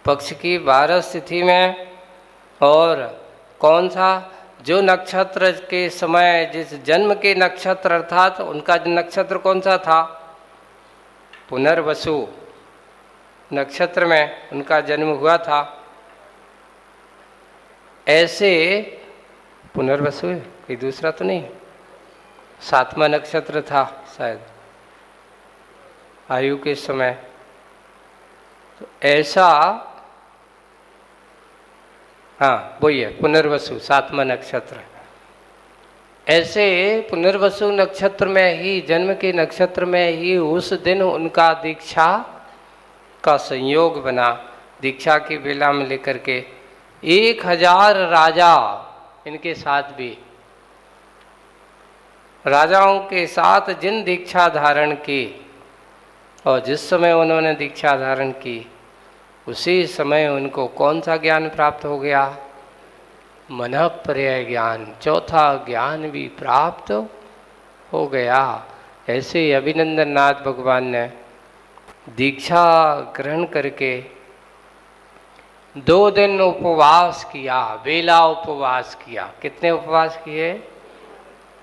पक्ष की 12 तिथि में। और कौन सा, जो नक्षत्र के समय जिस जन्म के नक्षत्र अर्थात उनका नक्षत्र कौन सा था, पुनर्वसु नक्षत्र में उनका जन्म हुआ था। ऐसे पुनर्वसु है, कोई दूसरा तो नहीं, 7वां नक्षत्र था शायद आयु के समय। तो ऐसा, हाँ वही है पुनर्वसु 7वां नक्षत्र। ऐसे पुनर्वसु नक्षत्र में ही, जन्म के नक्षत्र में ही उस दिन उनका दीक्षा का संयोग बना। दीक्षा की बेला में लेकर के 1000 राजा इनके साथ भी, राजाओं के साथ जिन दीक्षा धारण की, और जिस समय उन्होंने दीक्षा धारण की उसी समय उनको कौन सा ज्ञान प्राप्त हो गया, मनःपर्यय ज्ञान, चौथा ज्ञान भी प्राप्त हो गया। ऐसे ही अभिनंदन नाथ भगवान ने दीक्षा ग्रहण करके 2 दिन उपवास किया, बेला उपवास किया। कितने उपवास किए?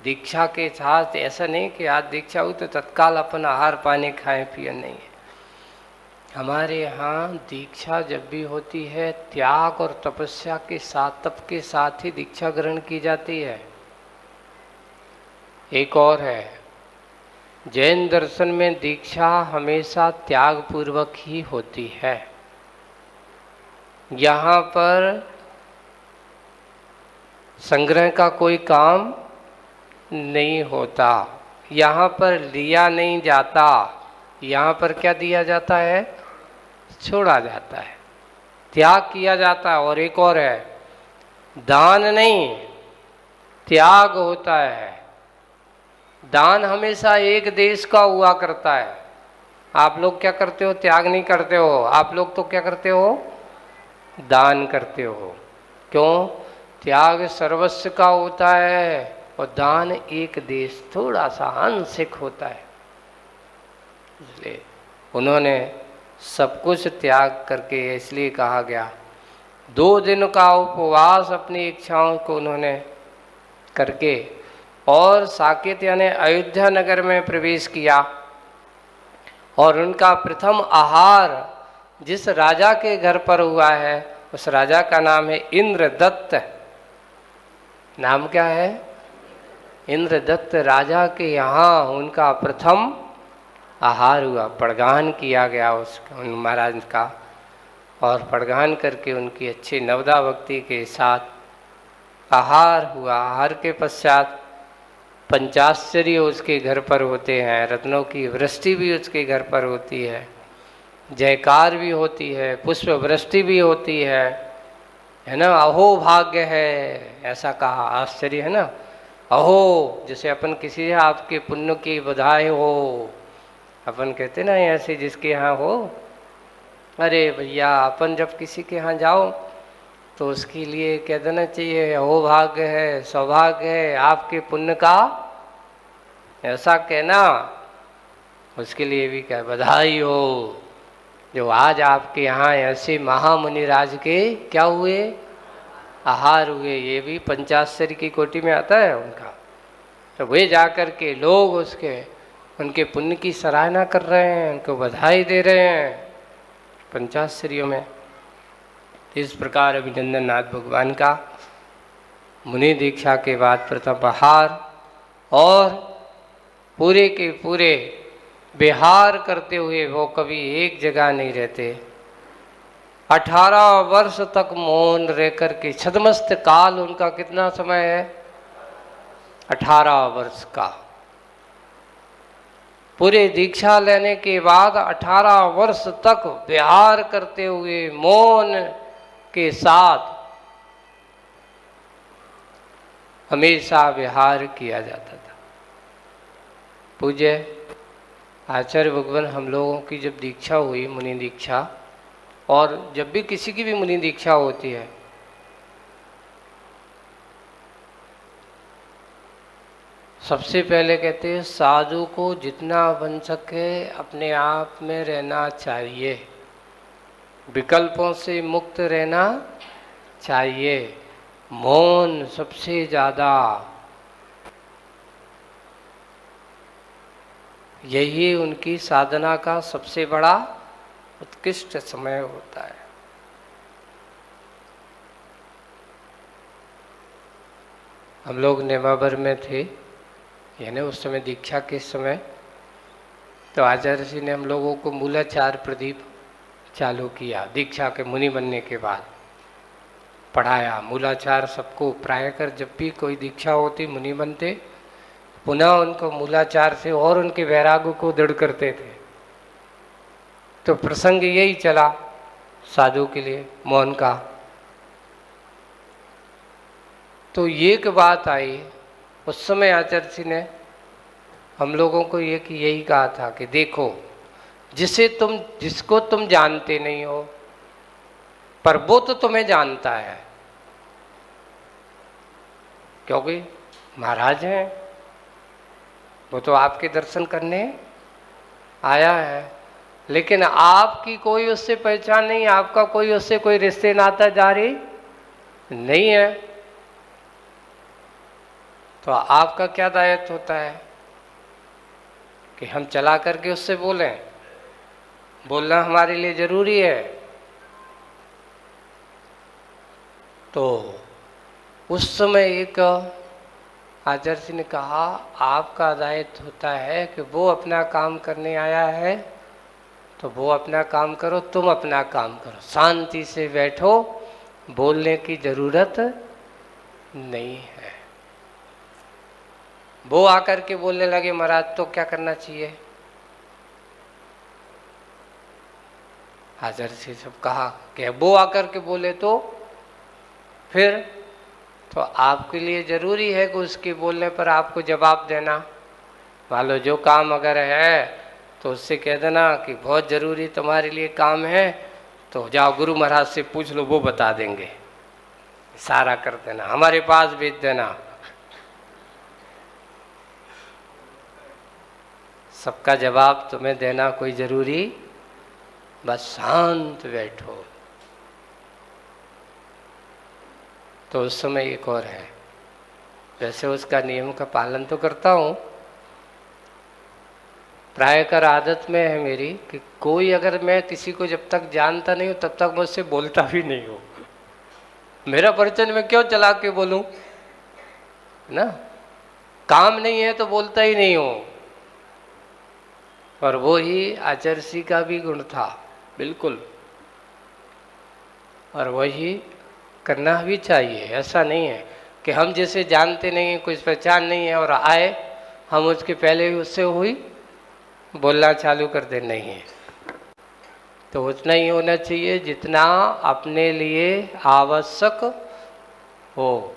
दीक्षा के साथ ऐसा नहीं कि आज दीक्षा हुई तो तत्काल अपन आहार पानी खाएं पिए, नहीं। हमारे यहाँ दीक्षा जब भी होती है त्याग और तपस्या के साथ, तप के साथ ही दीक्षा ग्रहण की जाती है। एक और है, जैन दर्शन में दीक्षा हमेशा त्याग पूर्वक ही होती है। यहाँ पर संग्रह का कोई काम नहीं होता, यहाँ पर लिया नहीं जाता, यहाँ पर क्या दिया जाता है, छोड़ा जाता है, त्याग किया जाता है। और एक और है, दान नहीं त्याग होता है। दान हमेशा एक देश का हुआ करता है। आप लोग क्या करते हो, त्याग नहीं करते हो, आप लोग तो क्या करते हो, दान करते हो। क्यों? त्याग सर्वस्व का होता है और दान एक देश, थोड़ा सा आंशिक होता है। इसलिए उन्होंने सब कुछ त्याग करके, इसलिए कहा गया 2 दिन का उपवास अपनी इच्छाओं को उन्होंने करके और साकेत यानी अयोध्या नगर में प्रवेश किया। और उनका प्रथम आहार जिस राजा के घर पर हुआ है उस राजा का नाम है इंद्रदत्त। नाम क्या है? इंद्रदत्त राजा के यहाँ उनका प्रथम आहार हुआ, पड़गान किया गया उन महाराज का। और पड़गान करके उनकी अच्छी नवदा भक्ति के साथ आहार हुआ। आहार के पश्चात पंचाश्चर्य उसके घर पर होते हैं, रत्नों की वृष्टि भी उसके घर पर होती है, जयकार भी होती है, पुष्प वृष्टि भी होती है ना। अहो भाग्य है, ऐसा कहा, आश्चर्य है ना। अहो, जैसे अपन किसी आपके पुण्य की बधाई हो, अपन कहते ना ऐसे जिसके यहाँ हो, अरे भैया अपन जब किसी के यहाँ जाओ तो उसके लिए कह देना चाहिए अहो भाग्य है, सौभाग्य है, आपके पुण्य का, ऐसा कहना। उसके लिए भी क्या बधाई हो जो आज आपके यहाँ ऐसे महामुनिराज के क्या हुए, आहार हुए। ये भी पंचाश्चर्य की कोटि में आता है उनका। तो वे जाकर के लोग उनके पुण्य की सराहना कर रहे हैं, उनको बधाई दे रहे हैं पंचाश्चर्यों में। इस प्रकार अभिनंदन नाथ भगवान का मुनि दीक्षा के बाद प्रथम आहार, और पूरे के पूरे विहार करते हुए वो कभी एक जगह नहीं रहते। 18 वर्ष तक मौन रह करके, छद्मस्त काल उनका कितना समय है, 18 वर्ष का। पूरे दीक्षा लेने के बाद 18 वर्ष तक विहार करते हुए मौन के साथ हमेशा विहार किया जाता था। पूज्य आचार्य भगवान हम लोगों की जब दीक्षा हुई, मुनि दीक्षा, और जब भी किसी की भी मुनि दीक्षा होती है सबसे पहले कहते हैं साधु को जितना बन सके अपने आप में रहना चाहिए। विकल्पों से मुक्त रहना चाहिए। मौन सबसे ज़्यादा, यही उनकी साधना का सबसे बड़ा उत्कृष्ट समय होता है। हम लोग नेमावर में थे, यानी उस समय दीक्षा के समय, तो आचार्य जी ने हम लोगों को मूलाचार प्रदीप चालू किया। दीक्षा के मुनि बनने के बाद पढ़ाया मूलाचार सबको। प्राय कर जब भी कोई दीक्षा होती, मुनि बनते, पुनः उनको मूलाचार से और उनके वैराग्य को दृढ़ करते थे। तो प्रसंग यही चला साधु के लिए मौन का। तो एक बात आई उस समय, आचार्य जी ने हम लोगों को यही कहा था कि देखो, जिसको तुम जानते नहीं हो, पर वो तो तुम्हें जानता है, क्योंकि महाराज हैं, वो तो आपके दर्शन करने आया है। लेकिन आपकी कोई उससे पहचान नहीं, आपका कोई उससे कोई रिश्ते नाता जारी नहीं है। तो आपका क्या दायित्व होता है कि हम चला करके उससे बोलें। बोलना हमारे लिए जरूरी है। तो उस समय एक आचार्य जी ने कहा, आपका दायित्व होता है कि वो अपना काम करने आया है तो वो अपना काम करो, तुम अपना काम करो, शांति से बैठो, बोलने की जरूरत नहीं है। वो आकर के बोलने लगे, महाराज तो क्या करना चाहिए? आचार्य जी सब कहा कि वो आकर के बोले तो फिर तो आपके लिए जरूरी है कि उसके बोलने पर आपको जवाब देना। मान लो जो काम अगर है तो उससे कह देना कि बहुत जरूरी तुम्हारे लिए काम है, तो जाओ गुरु महाराज से पूछ लो, वो बता देंगे। इशारा कर देना, हमारे पास भेज देना। सबका जवाब तुम्हें देना कोई जरूरी, बस शांत बैठो। तो उस समय एक और है, वैसे उसका नियम का पालन तो करता हूँ, प्राय कर आदत में है मेरी कि कोई अगर मैं किसी को जब तक जानता नहीं हूँ तब तक मुझसे बोलता भी नहीं हूँ। मेरा परिचय में क्यों चला के बोलूं ना, काम नहीं है तो बोलता ही नहीं हूँ। और वो ही आचार्य जी का भी गुण था बिल्कुल, और वही करना भी चाहिए। ऐसा नहीं है कि हम जैसे जानते नहीं हैं, कुछ पहचान नहीं है और आए हम उसके पहले ही उससे हुई बोलना चालू कर दे, नहीं है। तो उतना ही होना चाहिए जितना अपने लिए आवश्यक हो।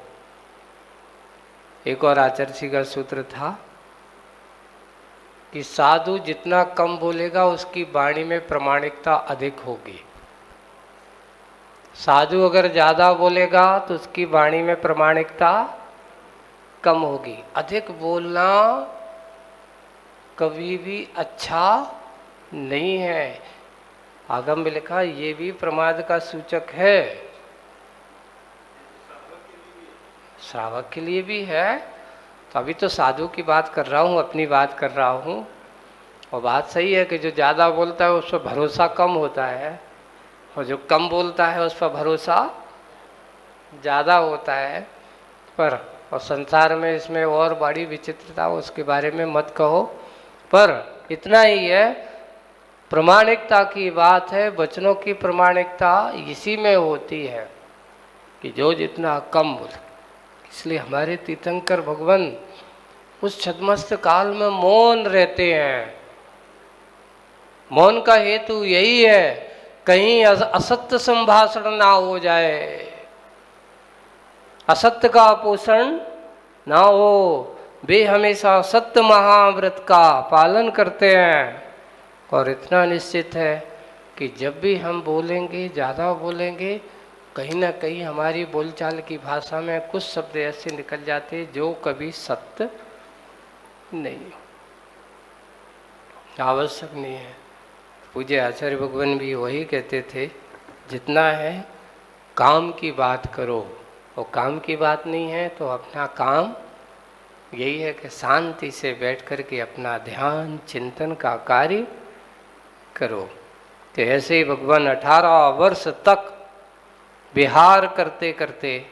एक और आचार्य जी का सूत्र था कि साधु जितना कम बोलेगा उसकी वाणी में प्रामाणिकता अधिक होगी। साधु अगर ज़्यादा बोलेगा तो उसकी वाणी में प्रामाणिकता कम होगी। अधिक बोलना कभी भी अच्छा नहीं है। आगम में लिखा ये भी प्रमाद का सूचक है, श्रावक के लिए भी है। तो अभी तो साधु की बात कर रहा हूँ, अपनी बात कर रहा हूँ। और बात सही है कि जो ज़्यादा बोलता है उस पर भरोसा कम होता है, और जो कम बोलता है उस पर भरोसा ज़्यादा होता है। पर और संसार में इसमें और बड़ी विचित्रता, उसके बारे में मत कहो। पर इतना ही है, प्रामाणिकता की बात है। वचनों की प्रामाणिकता इसी में होती है कि जो जितना कम बोले। इसलिए हमारे तीर्थंकर भगवान उस छद्मस्त काल में मौन रहते हैं। मौन का हेतु यही है, कहीं असत्य संभाषण ना हो जाए, असत्य का पोषण ना हो। वे हमेशा सत्य महाव्रत का पालन करते हैं। और इतना निश्चित है कि जब भी हम बोलेंगे, ज़्यादा बोलेंगे, कहीं ना कहीं हमारी बोलचाल की भाषा में कुछ शब्द ऐसे निकल जाते जो कभी सत्य नहीं, आवश्यक नहीं है। पूज्य आचार्य भगवान भी वही कहते थे जितना है काम की बात करो, और काम की बात नहीं है तो अपना काम यही है कि शांति से बैठ कर के अपना ध्यान चिंतन का कार्य करो। तो ऐसे ही भगवान 18 वर्ष तक विहार करते करते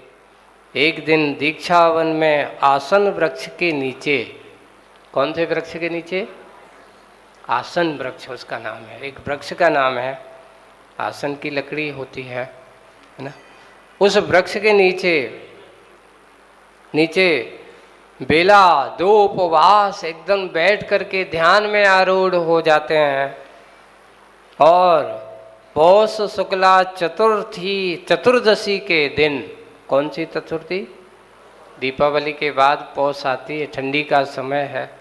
एक दिन दीक्षावन में आसन वृक्ष के नीचे, कौन से वृक्ष के नीचे? आसन वृक्ष उसका नाम है, एक वृक्ष का नाम है, आसन की लकड़ी होती है ना। उस वृक्ष के नीचे बेला दो उपवास एकदम बैठ करके ध्यान में आरूढ़ हो जाते हैं। और पौष शुक्ला चतुर्दशी के दिन, कौन सी चतुर्थी? दीपावली के बाद पौष आती है, ठंडी का समय है।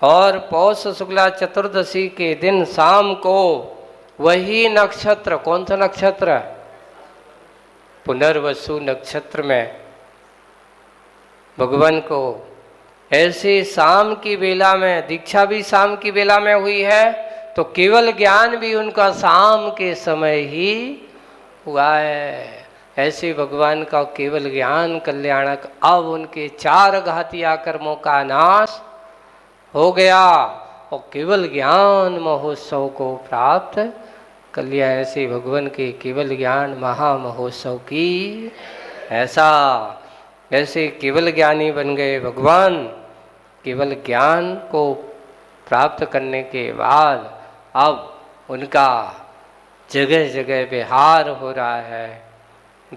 और पौष शुक्ला चतुर्दशी के दिन शाम को वही नक्षत्र, कौन सा नक्षत्र? पुनर्वसु नक्षत्र में भगवान को ऐसे शाम की बेला में, दीक्षा भी शाम की बेला में हुई है तो केवल ज्ञान भी उनका शाम के समय ही हुआ है। ऐसे भगवान का केवल ज्ञान कल्याणक अब उनके 4 घातिया कर्मों का नाश हो गया और केवल ज्ञान महोत्सव को प्राप्त कर लिया। ऐसे भगवान के केवल ज्ञान महामहोत्सव की ऐसे केवल ज्ञानी बन गए भगवान। केवल ज्ञान को प्राप्त करने के बाद अब उनका जगह जगह विहार हो रहा है,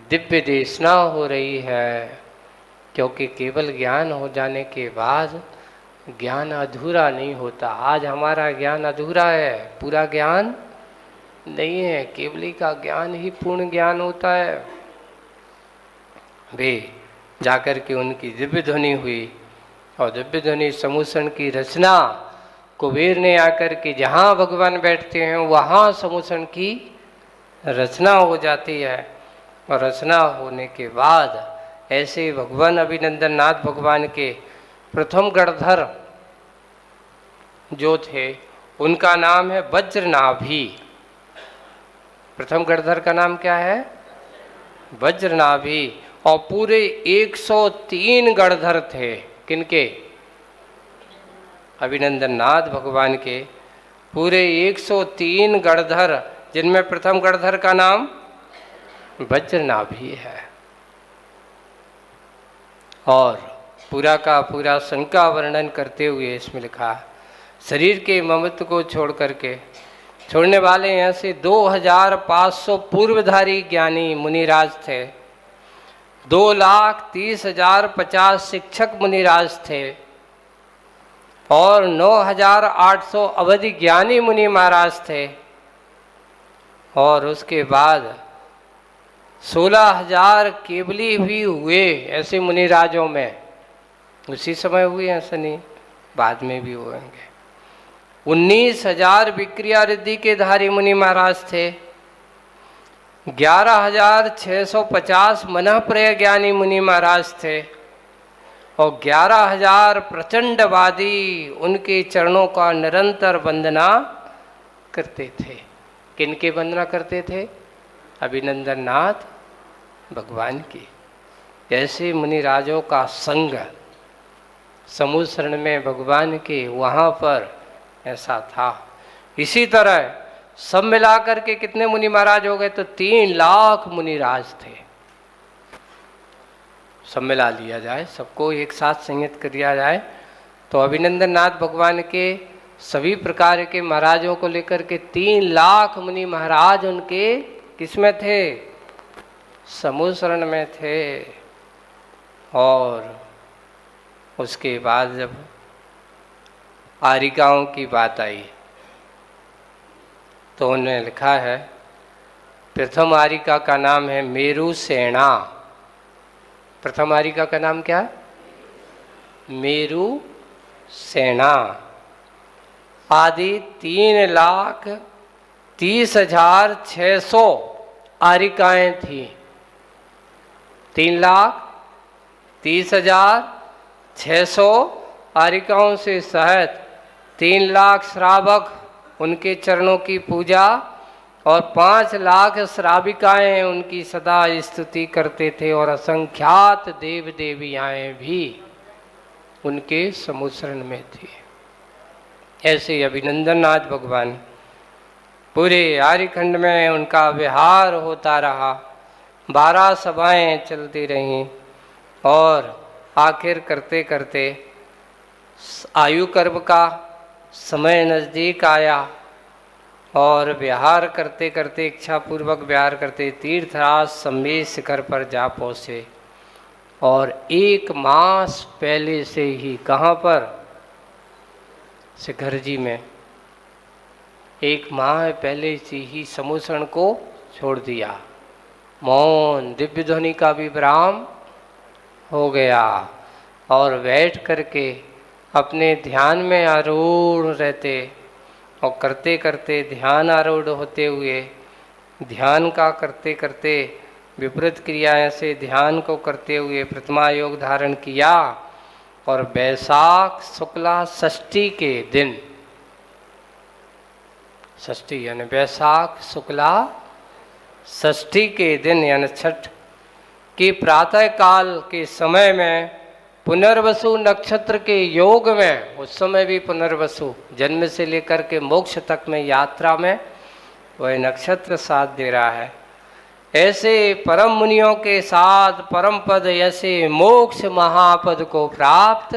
दिव्य देशना हो रही है, क्योंकि केवल ज्ञान हो जाने के बाद ज्ञान अधूरा नहीं होता। आज हमारा ज्ञान अधूरा है, पूरा ज्ञान नहीं है। केवली का ज्ञान ही पूर्ण ज्ञान होता है। वे जाकर के उनकी दिव्य ध्वनि हुई और दिव्य ध्वनि समूषण की रचना कुबेर ने आकर के जहाँ भगवान बैठते हैं वहाँ समूषण की रचना हो जाती है। और रचना होने के बाद ऐसे भगवान अभिनंदन नाथ भगवान के प्रथम गणधर जो थे उनका नाम है वज्रनाभि। प्रथम गणधर का नाम क्या है? वज्रनाभि। और पूरे 103 गणधर थे। किनके? अभिनंदन नाथ भगवान के पूरे 103 गणधर, जिनमें प्रथम गणधर का नाम वज्रनाभि है। और पूरा का पूरा संघ का वर्णन करते हुए इसमें लिखा, शरीर के ममत्व को छोड़ करके छोड़ने वाले ऐसे 2500 पूर्वधारी ज्ञानी मुनिराज थे, 2,30,050 शिक्षक मुनिराज थे और 9,800 अवधि ज्ञानी मुनि महाराज थे। और उसके बाद 16,000 केवली भी हुए ऐसे मुनिराजों में। उसी समय हुए ऐसा नहीं, बाद में भी होंगे। 19,000 विक्रिया रिद्धि के धारी मुनि महाराज थे। 11,650 मनः प्रय ज्ञानी मुनि महाराज थे और 11,000 प्रचंडवादी उनके चरणों का निरंतर वंदना करते थे। किनके वंदना करते थे? अभिनंदन नाथ भगवान की। ऐसे मुनिराजों का संग समूह शरण में भगवान के वहाँ पर ऐसा था। इसी तरह सब मिलाकर के कितने मुनि महाराज हो गए? तो 3 लाख मुनिराज थे। सब मिला लिया जाए, सबको एक साथ संयत कर दिया जाए तो अभिनंदन नाथ भगवान के सभी प्रकार के महाराजों को लेकर के 3 लाख मुनि महाराज उनके किसमें थे? समूह शरण में थे। और उसके बाद जब आरिकाओं की बात आई तो उन्होंने लिखा है, प्रथम आरिका का नाम है मेरु सेना। प्रथम आरिका का नाम क्या? मेरु सेना। आदि 3,30,600 आरिकाएं थी। 3,30,600 आरिकाओं से सहित 3 लाख श्रावक उनके चरणों की पूजा और 5 लाख श्राविकाएं उनकी सदा स्तुति करते थे, और असंख्यात देव देवियाएं भी उनके समुसरण में थी। ऐसे अभिनंदननाथ भगवान पूरे आर्यखंड में उनका विहार होता रहा। 12 सभाएं चलती रहीं, और आखिर करते करते आयु कर्म का समय नज़दीक आया, और विहार करते करते इच्छापूर्वक विहार करते तीर्थराज सम्मेद शिखर पर जा पहुँचे। और 1 मास पहले से ही, कहाँ पर? शिखर जी में 1 माह पहले से ही समुसरण को छोड़ दिया। मौन दिव्य ध्वनि का भी विराम हो गया, और बैठ करके अपने ध्यान में आरूढ़ रहते, और करते करते ध्यान आरूढ़ होते हुए, ध्यान का करते करते विपरीत क्रियाएं से ध्यान को करते हुए प्रतिमा योग धारण किया। और वैशाख शुक्ला षष्ठी के दिन, षष्ठी यानी वैशाख शुक्ला षष्ठी के दिन यानी छठ के प्रातः काल के समय में पुनर्वसु नक्षत्र के योग में, उस समय भी पुनर्वसु जन्म से लेकर के मोक्ष तक में यात्रा में वह नक्षत्र साथ दे रहा है। ऐसे परम मुनियों के साथ परम पद, ऐसे मोक्ष महापद को प्राप्त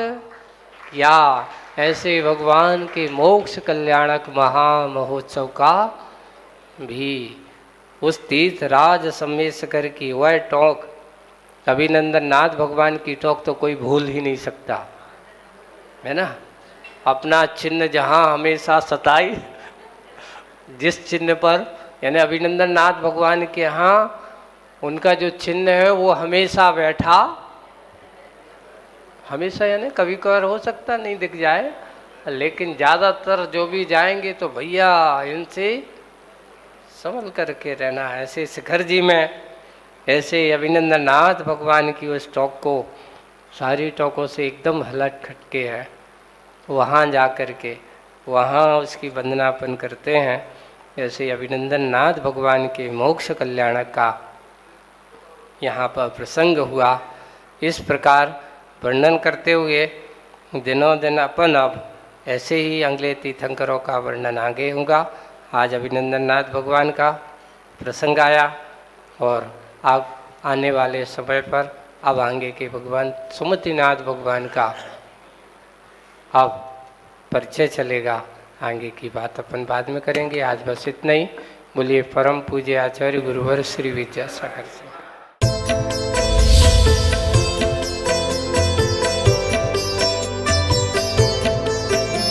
या ऐसे भगवान के मोक्ष कल्याणक महामहोत्सव का भी उस तीर्थराज सम्मेद शिखर की वह टोंक, अभिनंदन नाथ भगवान की टोक तो कोई भूल ही नहीं सकता, है ना। अपना चिन्ह जहाँ हमेशा सताई, जिस चिन्ह पर यानी अभिनंदन नाथ भगवान के यहाँ उनका जो चिन्ह है वो हमेशा बैठा, हमेशा यानी कभी कभार हो सकता नहीं दिख जाए, लेकिन ज़्यादातर जो भी जाएंगे तो भैया इनसे संभल करके रहना है। ऐसे शिखर जी में ऐसे अभिनंदन नाथ भगवान की उस टोक को सारी टोकों से एकदम हलट खटके है, वहाँ जा कर के वहाँ उसकी वंदनापन करते हैं। ऐसे अभिनंदन नाथ भगवान के मोक्ष कल्याण का यहाँ पर प्रसंग हुआ। इस प्रकार वर्णन करते हुए दिनों दिन अपन अब ऐसे ही अगले तीर्थंकरों का वर्णन आगे होगा। आज अभिनंदन नाथ भगवान का प्रसंग आया, और अब आने वाले समय पर अब आगे के भगवान सुमतिनाथ भगवान का अब परिचय चलेगा। आगे की बात अपन बाद में करेंगे। आज बस इतना ही। बोलिए परम पूज्य आचार्य गुरुवर श्री विद्यासागर सिंह।